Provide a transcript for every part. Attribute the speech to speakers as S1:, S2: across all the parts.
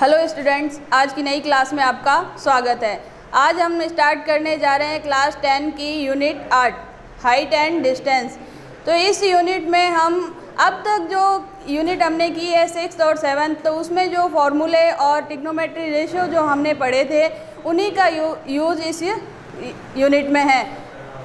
S1: Hello students, आज की नई क्लास में आपका स्वागत है। आज हम स्टार्ट करने जा रहे हैं क्लास 10 की यूनिट 8 हाइट एंड डिस्टेंस। तो इस यूनिट में हम अब तक जो यूनिट हमने की है 6th और 7th, तो उसमें जो फॉर्मूले और ट्रिग्नोमेट्री रेशियो जो हमने पढ़े थे उन्हीं का यूज़ इस यूनिट में है।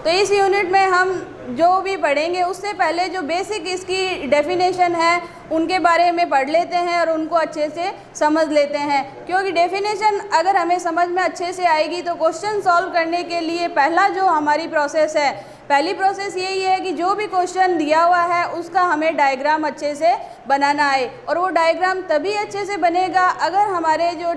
S1: तो इस यूनिट में हम जो भी पढ़ेंगे उससे पहले जो बेसिक इसकी डेफिनेशन है उनके बारे में पढ़ लेते हैं और उनको अच्छे से समझ लेते हैं, क्योंकि डेफिनेशन अगर हमें समझ में अच्छे से आएगी तो क्वेश्चन सॉल्व करने के लिए पहला जो हमारी प्रोसेस है, पहली प्रोसेस यही है कि जो भी क्वेश्चन दिया हुआ है उसका हमें डायग्राम अच्छे से बनाना आए। और वो डायग्राम तभी अच्छे से बनेगा अगर हमारे जो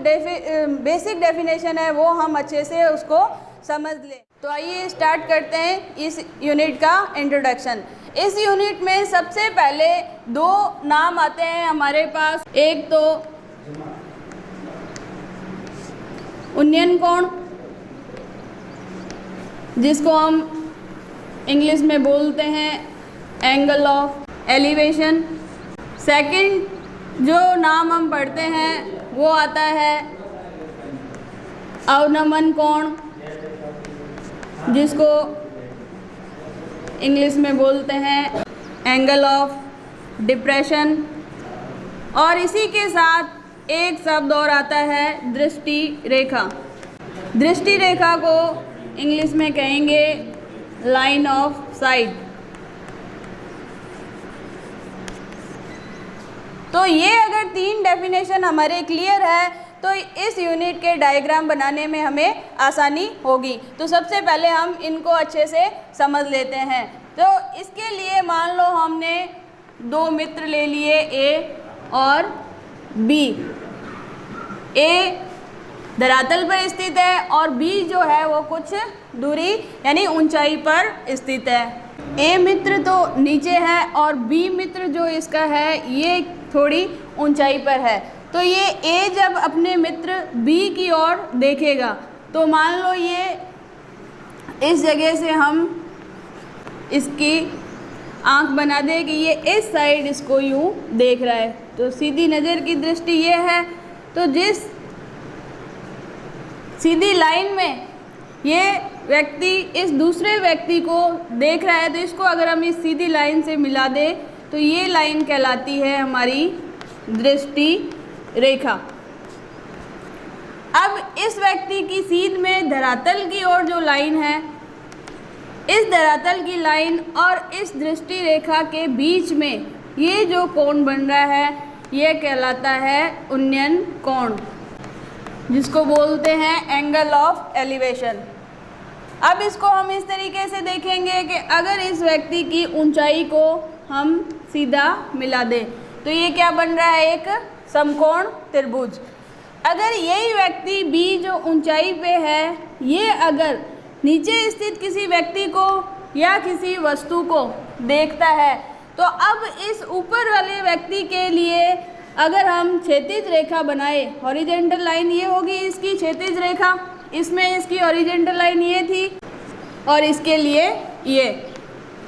S1: बेसिक डेफिनेशन है वो हम अच्छे से उसको समझ लें। तो आइए स्टार्ट करते हैं इस यूनिट का इंट्रोडक्शन। इस यूनिट में सबसे पहले दो नाम आते हैं हमारे पास। एक तो उन्नयन कोण, जिसको हम इंग्लिश में बोलते हैं एंगल ऑफ एलिवेशन। सेकंड जो नाम हम पढ़ते हैं वो आता है अवनमन कोण, जिसको इंग्लिश में बोलते हैं एंगल ऑफ डिप्रेशन। और इसी के साथ एक शब्द और आता है दृष्टि रेखा। दृष्टि रेखा को इंग्लिश में कहेंगे लाइन ऑफ साइट। तो ये अगर तीन डेफिनेशन हमारे क्लियर है तो इस यूनिट के डायग्राम बनाने में हमें आसानी होगी। तो सबसे पहले हम इनको अच्छे से समझ लेते हैं। तो इसके लिए मान लो हमने दो मित्र ले लिए ए और बी। ए धरातल पर स्थित है और बी जो है वो कुछ दूरी यानी ऊंचाई पर स्थित है। ए मित्र तो नीचे है और बी मित्र जो इसका है ये थोड़ी ऊंचाई पर है। तो ये ए जब अपने मित्र बी की ओर देखेगा तो मान लो ये इस जगह से हम इसकी आंख बना दे कि ये इस साइड इसको यूँ देख रहा है। तो सीधी नज़र की दृष्टि ये है। तो जिस सीधी लाइन में ये व्यक्ति इस दूसरे व्यक्ति को देख रहा है, तो इसको अगर हम इस सीधी लाइन से मिला दें तो ये लाइन कहलाती है हमारी दृष्टि रेखा। अब इस व्यक्ति की सीध में धरातल की ओर जो लाइन है, इस धरातल की लाइन और इस दृष्टि रेखा के बीच में ये जो कोण बन रहा है ये कहलाता है उन्नयन कोण, जिसको बोलते हैं एंगल ऑफ एलिवेशन। अब इसको हम इस तरीके से देखेंगे कि अगर इस व्यक्ति की ऊंचाई को हम सीधा मिला दें तो ये क्या बन रहा है, एक समकोण त्रिभुज। अगर यही व्यक्ति बी जो ऊंचाई पे है ये अगर नीचे स्थित किसी व्यक्ति को या किसी वस्तु को देखता है तो अब इस ऊपर वाले व्यक्ति के लिए अगर हम क्षैतिज रेखा बनाए, हॉरिजेंटल लाइन ये होगी इसकी क्षैतिज रेखा, इसमें इसकी हॉरिजेंटल लाइन ये थी और इसके लिए ये।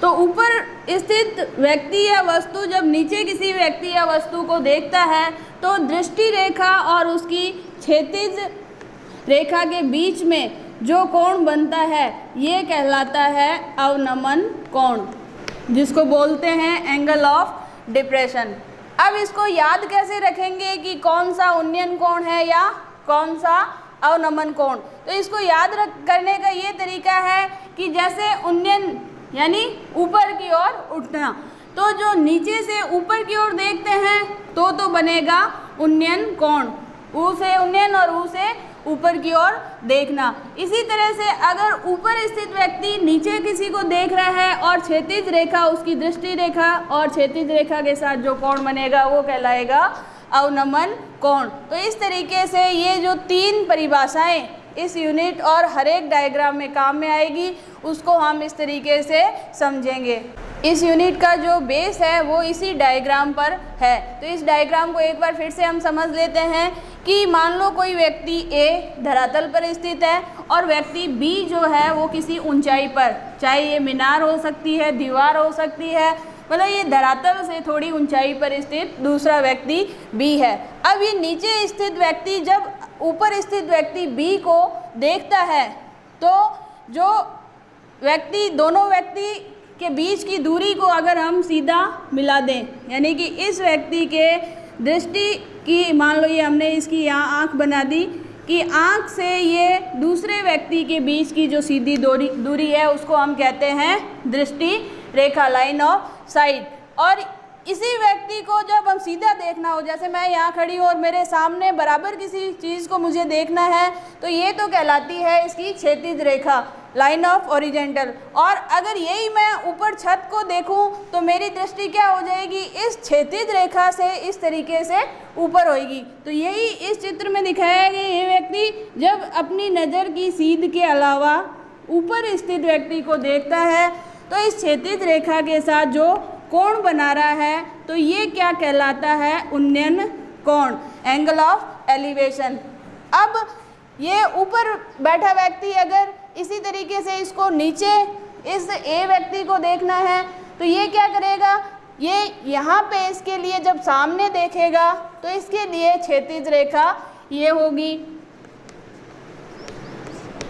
S1: तो ऊपर स्थित व्यक्ति या वस्तु जब नीचे किसी व्यक्ति या वस्तु को देखता है तो दृष्टि रेखा और उसकी क्षैतिज रेखा के बीच में जो कोण बनता है ये कहलाता है अवनमन कोण, जिसको बोलते हैं एंगल ऑफ डिप्रेशन। अब इसको याद कैसे रखेंगे कि कौन सा उन्नयन कोण है या कौन सा अवनमन कोण? तो इसको याद करने का ये तरीका है कि जैसे उन्नयन यानी ऊपर की ओर उठना, तो जो नीचे से ऊपर की ओर देखते हैं तो बनेगा उन्नयन कोण, ऊ से उन्नयन और ऊ से ऊपर की ओर देखना। इसी तरह से अगर ऊपर स्थित व्यक्ति नीचे किसी को देख रहा है और क्षैतिज रेखा उसकी दृष्टि रेखा और क्षैतिज रेखा के साथ जो कोण बनेगा वो कहलाएगा अवनमन कोण। तो इस तरीके से ये जो तीन परिभाषाएं इस यूनिट और हर एक डायग्राम में काम में आएगी उसको हम इस तरीके से समझेंगे। इस यूनिट का जो बेस है वो इसी डायग्राम पर है। तो इस डायग्राम को एक बार फिर से हम समझ लेते हैं कि मान लो कोई व्यक्ति ए धरातल पर स्थित है और व्यक्ति बी जो है वो किसी ऊंचाई पर, चाहे ये मीनार हो सकती है, दीवार हो सकती है, मतलब ये धरातल से थोड़ी ऊंचाई पर स्थित दूसरा व्यक्ति बी है। अब ये नीचे स्थित व्यक्ति जब ऊपर स्थित व्यक्ति बी को देखता है तो जो व्यक्ति, दोनों व्यक्ति के बीच की दूरी को अगर हम सीधा मिला दें, यानी कि इस व्यक्ति के दृष्टि की, मान लो ये हमने इसकी यहाँ आँख बना दी कि आँख से ये दूसरे व्यक्ति के बीच की जो सीधी दूरी है उसको हम कहते हैं दृष्टि रेखा, लाइन ऑफ साइट। और इसी व्यक्ति को जब हम सीधा देखना हो, जैसे मैं यहाँ खड़ी हूँ और मेरे सामने बराबर किसी चीज़ को मुझे देखना है, तो ये तो कहलाती है इसकी क्षैतिज रेखा, लाइन ऑफ ओरिजेंटल। और अगर यही मैं ऊपर छत को देखूं तो मेरी दृष्टि क्या हो जाएगी, इस क्षैतिज रेखा से इस तरीके से ऊपर होएगी। तो यही इस चित्र में दिखाया गया, ये व्यक्ति जब अपनी नज़र की सीध के अलावा ऊपर स्थित व्यक्ति को देखता है तो इस क्षैतिज रेखा के साथ जो कोण बना रहा है तो ये क्या कहलाता है, उन्नयन कोण, एंगल ऑफ एलिवेशन। अब ये ऊपर बैठा व्यक्ति अगर इसी तरीके से इसको नीचे इस ए व्यक्ति को देखना है तो ये क्या करेगा, ये यहाँ पे इसके लिए जब सामने देखेगा तो इसके लिए क्षैतिज रेखा ये होगी,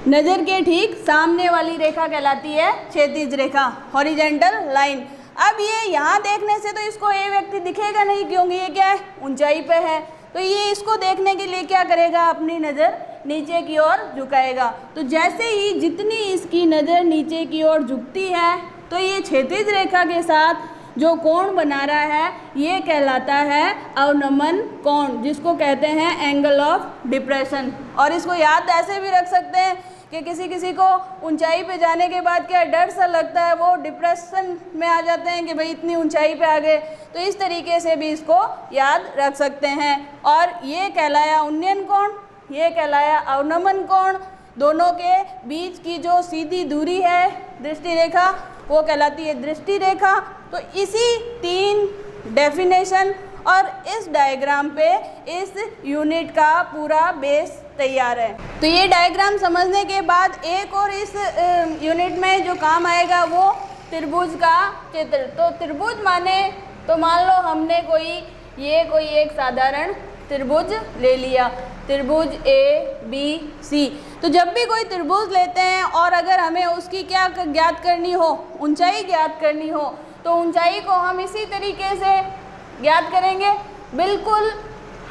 S1: नज़र के ठीक सामने वाली रेखा कहलाती है क्षैतिज रेखा, हॉरिजेंटल लाइन। अब ये यहाँ देखने से तो इसको ए व्यक्ति दिखेगा नहीं, क्योंकि ये क्या है, ऊंचाई पे है। तो ये इसको देखने के लिए क्या करेगा, अपनी नज़र नीचे की ओर झुकाएगा। तो जैसे ही जितनी इसकी नज़र नीचे की ओर झुकती है तो ये क्षैतिज रेखा के साथ जो कोण बना रहा है ये कहलाता है अवनमन कोण, जिसको कहते हैं एंगल ऑफ डिप्रेशन। और इसको याद ऐसे भी रख सकते हैं कि किसी को ऊंचाई पे जाने के बाद क्या डर सा लगता है, वो डिप्रेशन में आ जाते हैं कि भाई इतनी ऊंचाई पे आ गए, तो इस तरीके से भी इसको याद रख सकते हैं। और ये कहलाया उन्नयन कोण, ये कहलाया अवनमन कोण। दोनों के बीच की जो सीधी दूरी है दृष्टि रेखा वो कहलाती है दृष्टि रेखा। तो इसी 3 डेफिनेशन और इस डायग्राम पे इस यूनिट का पूरा बेस तैयार है। तो ये डायग्राम समझने के बाद एक और इस यूनिट में जो काम आएगा वो त्रिभुज का चित्र। तो त्रिभुज माने, तो मान लो हमने कोई एक साधारण त्रिभुज ले लिया, त्रिभुज ABC। तो जब भी कोई त्रिभुज लेते हैं और अगर हमें उसकी क्या ज्ञात करनी हो, ऊंचाई ज्ञात करनी हो, तो ऊंचाई को हम इसी तरीके से ज्ञात करेंगे। बिल्कुल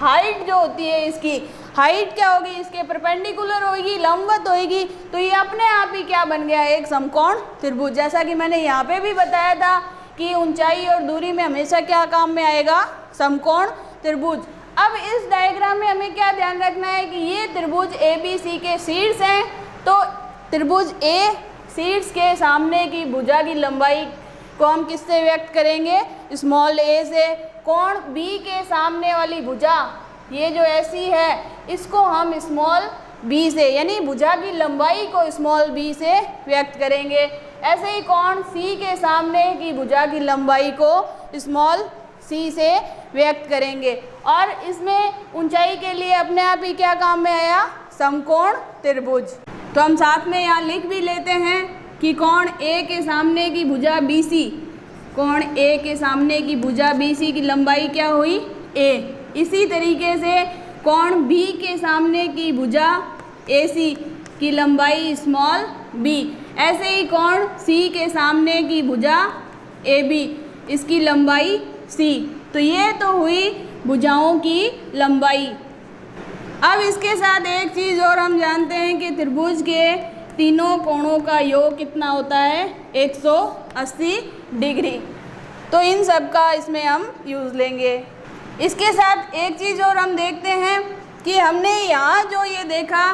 S1: हाइट जो होती है, इसकी हाइट क्या होगी, इसके परपेंडिकुलर होगी, लंबवत होगी। तो ये अपने आप ही क्या बन गया, एक समकोण त्रिभुज। जैसा कि मैंने यहाँ पे भी बताया था कि ऊंचाई और दूरी में हमेशा क्या काम में आएगा, समकोण त्रिभुज। अब इस डायग्राम में हमें क्या ध्यान रखना है कि ये त्रिभुज ABC के शीर्ष हैं। तो त्रिभुज A शीर्ष के सामने की भुजा की लंबाई को हम किससे व्यक्त करेंगे, स्मॉल a से। कोण B के सामने वाली भुजा, ये जो ऐसी है, इसको हम स्मॉल b से, यानी भुजा की लंबाई को स्मॉल b से व्यक्त करेंगे। ऐसे ही कोण C के सामने की भुजा की लंबाई को स्मॉल c से व्यक्त करेंगे। और इसमें ऊंचाई के लिए अपने आप ही क्या काम में आया, समकोण त्रिभुज। तो हम साथ में यहाँ लिख भी लेते हैं कि कोण A के सामने की भुजा BC, कोण A के सामने की भुजा BC की लंबाई क्या हुई, a। इसी तरीके से कोण B के सामने की भुजा AC की लंबाई स्मॉल b। ऐसे ही कोण C के सामने की भुजा AB, इसकी लंबाई c। तो ये तो हुई भुजाओं की लंबाई। अब इसके साथ एक चीज़ और हम जानते हैं कि त्रिभुज के तीनों कोणों का योग कितना होता है, 180 डिग्री। तो इन सब का इसमें हम यूज़ लेंगे। इसके साथ एक चीज़ और हम देखते हैं कि हमने यहाँ जो ये देखा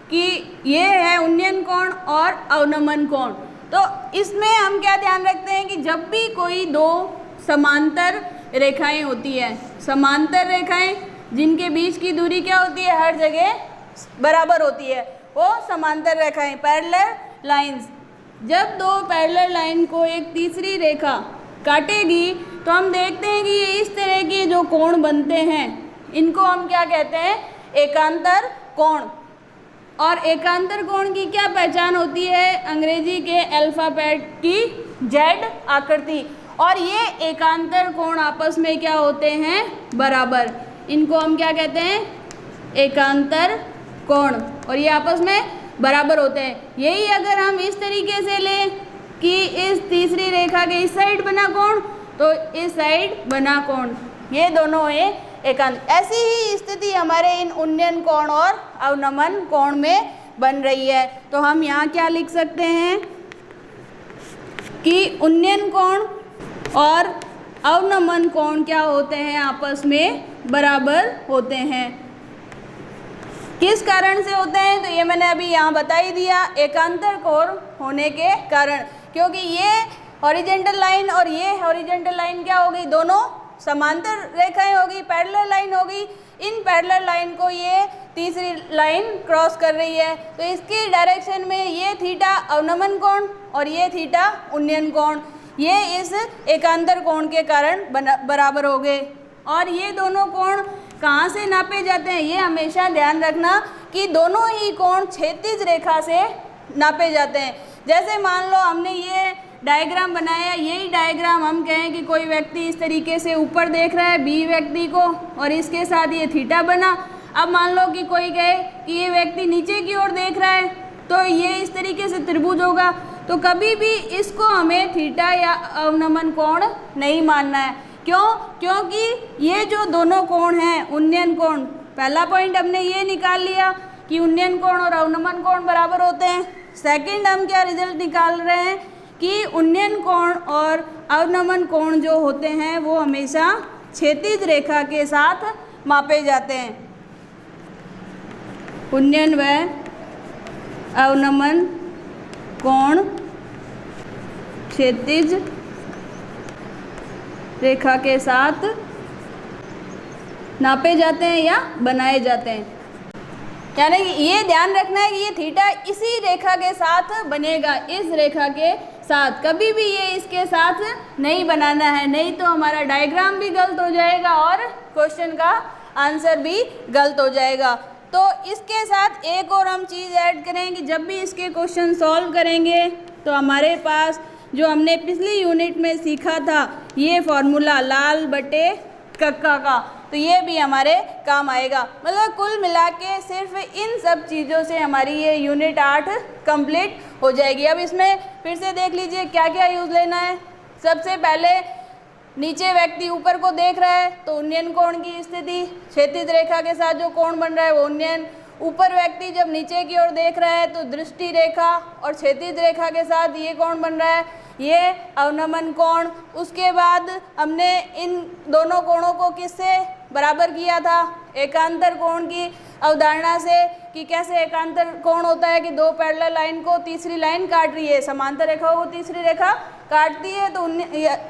S1: कि ये है उन्नयन कोण और अवनमन कोण। तो इसमें हम क्या ध्यान रखते हैं कि जब भी कोई दो समांतर रेखाएं होती है, समांतर रेखाएं जिनके बीच की दूरी क्या होती है, हर जगह बराबर होती है, वो समांतर रेखाएं, पैरेलल लाइंस। जब दो पैरेलल लाइन को एक तीसरी रेखा काटेगी तो हम देखते हैं कि ये इस तरह के जो कोण बनते हैं इनको हम क्या कहते हैं, एकांतर कोण। और एकांतर कोण की क्या पहचान होती है, अंग्रेजी के अल्फ़ाबेट की Z आकृति। और ये एकांतर कोण आपस में क्या होते हैं, बराबर। इनको हम क्या कहते हैं, एकांतर कोण, और ये आपस में बराबर होते हैं। यही अगर हम इस तरीके से लें कि इस तीसरी रेखा के इस साइड बना कोण तो इस साइड बना कोण, ये दोनों है एकांत। ऐसी ही स्थिति हमारे इन उन्नयन कोण और अवनमन कोण में बन रही है। तो हम यहाँ क्या लिख सकते हैं कि उन्नयन कोण और अवनमन कोण क्या होते हैं, आपस में बराबर होते हैं। किस कारण से होते हैं, तो ये मैंने अभी यहाँ बता ही दिया, एकांतर कोण होने के कारण। क्योंकि ये हॉरिजेंटल लाइन और ये हॉरिजेंटल लाइन क्या होगी, दोनों समांतर रेखाएं होगी, पैरेलल लाइन होगी। इन पैरेलल लाइन को ये तीसरी लाइन क्रॉस कर रही है, तो इसकी डायरेक्शन में ये थीटा अवनमन कोण और ये थीटा उन्नयन कोण, ये इस एकांतर कोण के कारण बराबर हो गए। और ये दोनों कोण कहाँ से नापे जाते हैं, ये हमेशा ध्यान रखना कि दोनों ही कोण क्षैतिज रेखा से नापे जाते हैं। जैसे मान लो हमने ये डायग्राम बनाया, यही डायग्राम हम कहें कि कोई व्यक्ति इस तरीके से ऊपर देख रहा है बी व्यक्ति को, और इसके साथ ये थीटा बना। अब मान लो कि कोई कहे कि ये व्यक्ति नीचे की ओर देख रहा है, तो ये इस तरीके से त्रिभुज होगा। तो कभी भी इसको हमें थीटा या अवनमन कोण नहीं मानना है। क्यों? क्योंकि ये जो दोनों कोण हैं, उन्नयन कोण, पहला पॉइंट हमने ये निकाल लिया कि उन्नयन कोण और अवनमन कोण बराबर होते हैं। सेकंड हम क्या रिजल्ट निकाल रहे हैं कि उन्नयन कोण और अवनमन कोण जो होते हैं वो हमेशा क्षैतिज रेखा के साथ मापे जाते हैं। उन्नयन व अवनमन कोण क्षैतिज रेखा के साथ नापे जाते हैं या बनाए जाते हैं। यानी ये ध्यान रखना है कि ये थीटा इसी रेखा के साथ बनेगा, इस रेखा के साथ, कभी भी ये इसके साथ नहीं बनाना है, नहीं तो हमारा डायग्राम भी गलत हो जाएगा और क्वेश्चन का आंसर भी गलत हो जाएगा। तो इसके साथ एक और हम चीज़ ऐड करें कि जब भी इसके क्वेश्चन सॉल्व करेंगे तो हमारे पास जो हमने पिछली यूनिट में सीखा था ये फॉर्मूला लाल बटे कक्का का, तो ये भी हमारे काम आएगा। मतलब कुल मिला के सिर्फ इन सब चीज़ों से हमारी ये यूनिट 8 कंप्लीट हो जाएगी। अब इसमें फिर से देख लीजिए क्या क्या यूज़ लेना है। सबसे पहले नीचे व्यक्ति ऊपर को देख रहा है तो उन्नयन कोण की स्थिति, क्षैतिज रेखा के साथ जो कोण बन रहा है वो उन्नयन। ऊपर व्यक्ति जब नीचे की ओर देख रहा है तो दृष्टि रेखा और क्षैतिज रेखा के साथ ये कोण बन रहा है, ये अवनमन कोण। उसके बाद हमने इन दोनों कोणों को किससे बराबर किया था, एकांतर कोण की अवधारणा से, कि कैसे एकांतर कोण होता है कि दो पैरेलल लाइन को तीसरी लाइन काट रही है, समांतर रेखाओं को तीसरी रेखा काटती है तो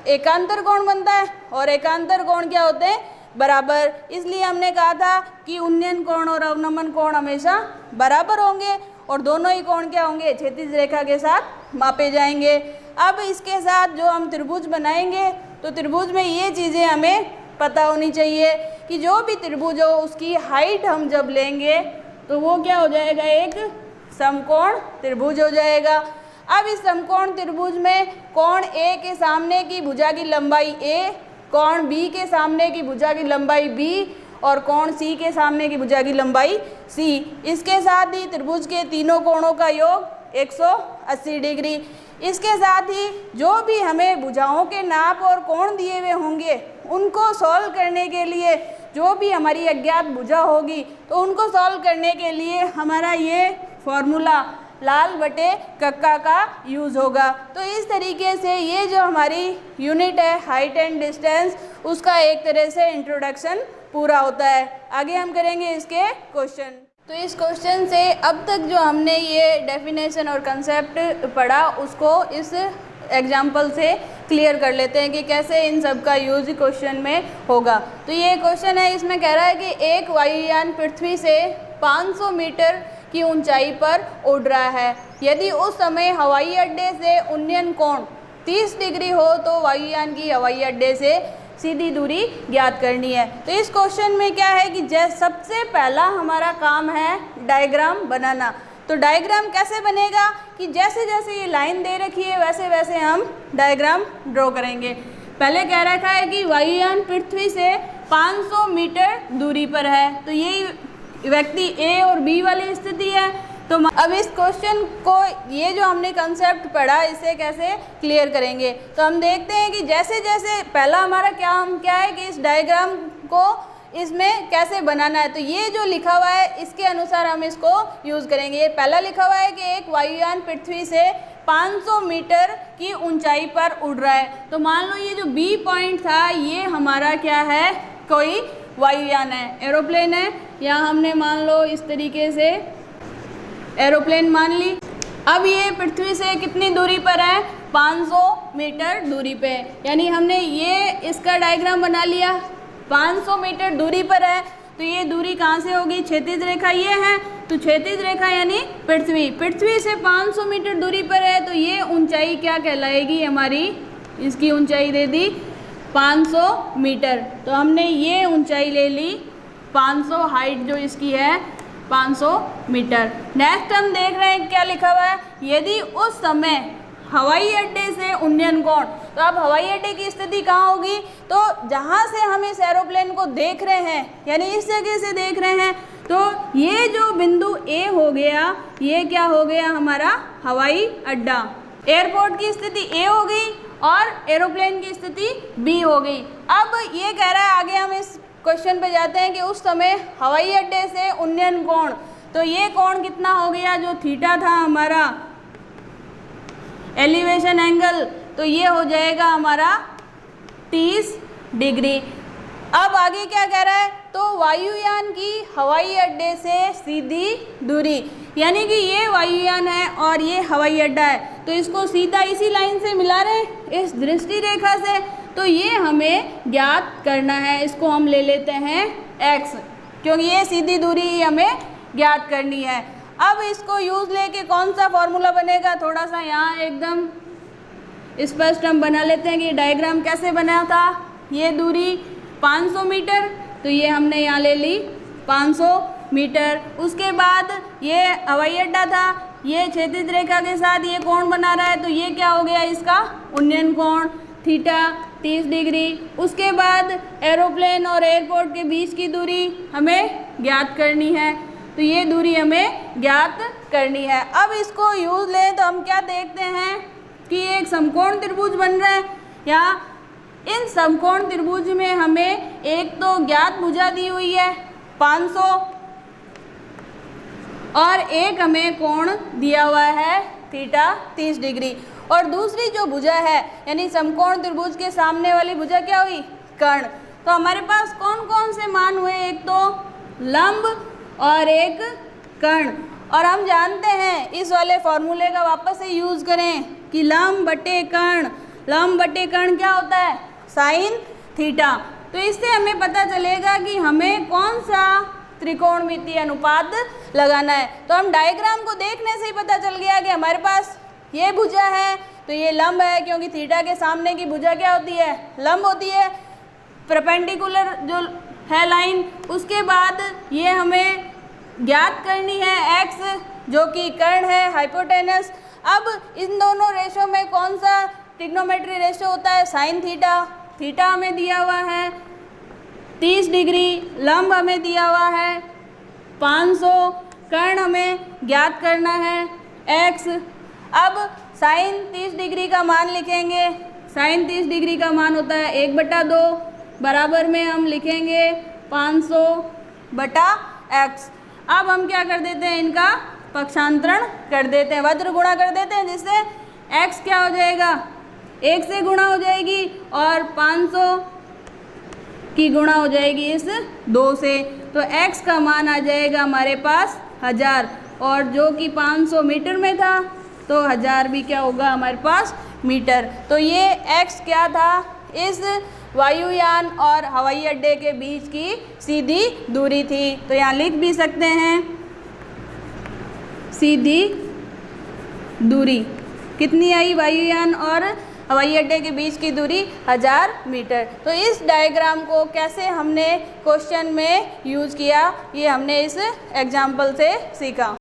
S1: एकांतर कोण बनता है। और एकांतर कोण क्या होते हैं, बराबर। इसलिए हमने कहा था कि उन्नयन कोण और अवनमन कोण हमेशा बराबर होंगे और दोनों ही कोण क्या होंगे, क्षैतिज रेखा के साथ मापे जाएंगे। अब इसके साथ जो हम त्रिभुज बनाएंगे तो त्रिभुज में ये चीज़ें हमें पता होनी चाहिए कि जो भी त्रिभुज हो उसकी हाइट हम जब लेंगे तो वो क्या हो जाएगा, एक समकोण त्रिभुज हो जाएगा। अब इस समकोण त्रिभुज में कोण ए के सामने की भुजा की लंबाई a, कोण बी के सामने की भुजा की लंबाई b और कोण सी के सामने की भुजा की लंबाई c। इसके साथ ही त्रिभुज के तीनों कोणों का योग 180 डिग्री। इसके साथ ही जो भी हमें भुजाओं के नाप और कोण दिए हुए होंगे उनको सॉल्व करने के लिए, जो भी हमारी अज्ञात भुजा होगी तो उनको सॉल्व करने के लिए हमारा ये फॉर्मूला लाल बटे कक्का का यूज़ होगा। तो इस तरीके से ये जो हमारी यूनिट है हाइट एंड डिस्टेंस, उसका एक तरह से इंट्रोडक्शन पूरा होता है। आगे हम करेंगे इसके क्वेश्चन। तो इस क्वेश्चन से अब तक जो हमने ये डेफिनेशन और कंसेप्ट पढ़ा उसको इस एग्जाम्पल से क्लियर कर लेते हैं कि कैसे इन सब का यूज क्वेश्चन में होगा। तो ये क्वेश्चन है, इसमें कह रहा है कि एक वायुयान पृथ्वी से 500 मीटर की ऊंचाई पर उड़ रहा है। यदि उस समय हवाई अड्डे से उन्नयन कोण 30 डिग्री हो तो वायुयान की हवाई अड्डे से सीधी दूरी ज्ञात करनी है। तो इस क्वेश्चन में क्या है कि सबसे पहला हमारा काम है डायग्राम बनाना। तो डायग्राम कैसे बनेगा कि जैसे जैसे ये लाइन दे रखी है वैसे वैसे हम डायग्राम ड्रॉ करेंगे। पहले कह रखा है कि वायुयान पृथ्वी से 500 मीटर दूरी पर है, तो यही व्यक्ति ए और बी वाली स्थिति है। तो अब इस क्वेश्चन को, ये जो हमने कंसेप्ट पढ़ा, इसे कैसे क्लियर करेंगे। तो हम देखते हैं कि जैसे जैसे पहला हमारा क्या है कि इस डायग्राम को इसमें कैसे बनाना है। तो ये जो लिखा हुआ है इसके अनुसार हम इसको यूज़ करेंगे। ये पहला लिखा हुआ है कि एक वायुयान पृथ्वी से 500 मीटर की ऊंचाई पर उड़ रहा है। तो मान लो ये जो बी पॉइंट था ये हमारा क्या है, कोई वायुयान है, एरोप्लेन है, या हमने मान लो इस तरीके से एरोप्लेन मान ली। अब ये पृथ्वी से कितनी दूरी पर है, 500 मीटर दूरी पे, यानी हमने ये इसका डायग्राम बना लिया। 500 मीटर दूरी पर है, तो ये दूरी कहाँ से होगी, क्षैतिज रेखा ये है, तो क्षैतिज रेखा यानी पृथ्वी से 500 मीटर दूरी पर है, तो ये ऊंचाई क्या कहलाएगी हमारी, इसकी ऊंचाई दे दी 500 मीटर। तो हमने ये ऊंचाई ले ली 500, हाइट जो इसकी है 500 मीटर। नेक्स्ट हम देख रहे हैं क्या लिखा हुआ है, यदि उस समय हवाई अड्डे से उन्नयन कोण, तो अब हवाई अड्डे की स्थिति कहाँ होगी, तो जहाँ से हम इस एरोप्लेन को देख रहे हैं, यानी इस जगह से देख रहे हैं, तो ये जो बिंदु ए हो गया, ये क्या हो गया हमारा हवाई अड्डा। एयरपोर्ट की स्थिति ए हो गई और एरोप्लेन की स्थिति बी हो गई। अब ये कह रहा है, आगे हम इस क्वेश्चन पे जाते हैं कि उस समय हवाई अड्डे से उन्नयन कोण, तो ये कोण कितना हो गया, जो थीटा था हमारा एलिवेशन एंगल, तो ये हो जाएगा हमारा 30 डिग्री। अब आगे क्या कह रहा है, तो वायुयान की हवाई अड्डे से सीधी दूरी, यानी कि ये वायुयान है और ये हवाई अड्डा है, तो इसको सीधा इसी लाइन से मिला रहे हैं, इस दृष्टि रेखा से, तो ये हमें ज्ञात करना है। इसको हम ले लेते हैं x, क्योंकि ये सीधी दूरी हमें ज्ञात करनी है। अब इसको यूज़ लेके कौन सा फॉर्मूला बनेगा, थोड़ा सा यहाँ एकदम स्पष्ट हम बना लेते हैं कि डायग्राम कैसे बना था। ये दूरी 500 मीटर, तो ये हमने यहाँ ले ली 500 मीटर। उसके बाद ये हवाई अड्डा था, ये क्षैतिज रेखा के साथ ये कोण बना रहा है, तो ये क्या हो गया, इसका उन्नयन कोण थीटा 30 डिग्री। उसके बाद एरोप्लेन और एयरपोर्ट के बीच की दूरी हमें ज्ञात करनी है, तो ये दूरी हमें ज्ञात करनी है। अब इसको यूज़ लें तो हम क्या देखते हैं कि एक समकोण त्रिभुज बन रहा है। यहाँ इन समकोण त्रिभुज में हमें एक तो ज्ञात भुजा दी हुई है 500 और एक हमें कोण दिया हुआ है थीटा 30 डिग्री, और दूसरी जो भुजा है यानी समकोण त्रिभुज के सामने वाली भुजा क्या हुई, कर्ण। तो हमारे पास कौन कौन से मान हुए, एक तो लंब और एक कर्ण, और हम जानते हैं इस वाले फॉर्मूले का वापस से यूज़ करें कि लंब बटे कर्ण, लंब बटे कर्ण क्या होता है, साइन थीटा। तो इससे हमें पता चलेगा कि हमें कौन सा त्रिकोणमितीय अनुपात लगाना है। तो हम डायग्राम को देखने से ही पता चल गया कि हमारे पास ये भुजा है तो ये लंब है, क्योंकि थीटा के सामने की भुजा क्या होती है, लंब होती है, परपेंडिकुलर जो है लाइन। उसके बाद ये हमें ज्ञात करनी है x, जो कि कर्ण है, हाइपोटेनस। अब इन दोनों रेशो में कौन सा ट्रिग्नोमेट्री रेशो होता है, साइन थीटा। थीटा हमें दिया हुआ है 30 डिग्री, लंब हमें दिया हुआ है 500, कर्ण हमें ज्ञात करना है x। अब साइन 30 डिग्री का मान लिखेंगे, साइन 30 डिग्री का मान होता है 1/2, बराबर में हम लिखेंगे 500/x। अब हम क्या कर देते हैं, इनका पक्षांतरण कर देते हैं, वज्र गुणा कर देते हैं, जिससे x क्या हो जाएगा, 1 से गुणा हो जाएगी और 500 की गुणा हो जाएगी इस 2 से। तो x का मान आ जाएगा हमारे पास 1000, और जो कि 500 मीटर में था तो 1000 भी क्या होगा हमारे पास मीटर। तो ये x क्या था, इस वायुयान और हवाई अड्डे के बीच की सीधी दूरी थी। तो यहाँ लिख भी सकते हैं सीधी दूरी कितनी आई, वायुयान और हवाई अड्डे के बीच की दूरी 1000 मीटर। तो इस डायग्राम को कैसे हमने क्वेश्चन में यूज़ किया, ये हमने इस एग्जाम्पल से सीखा।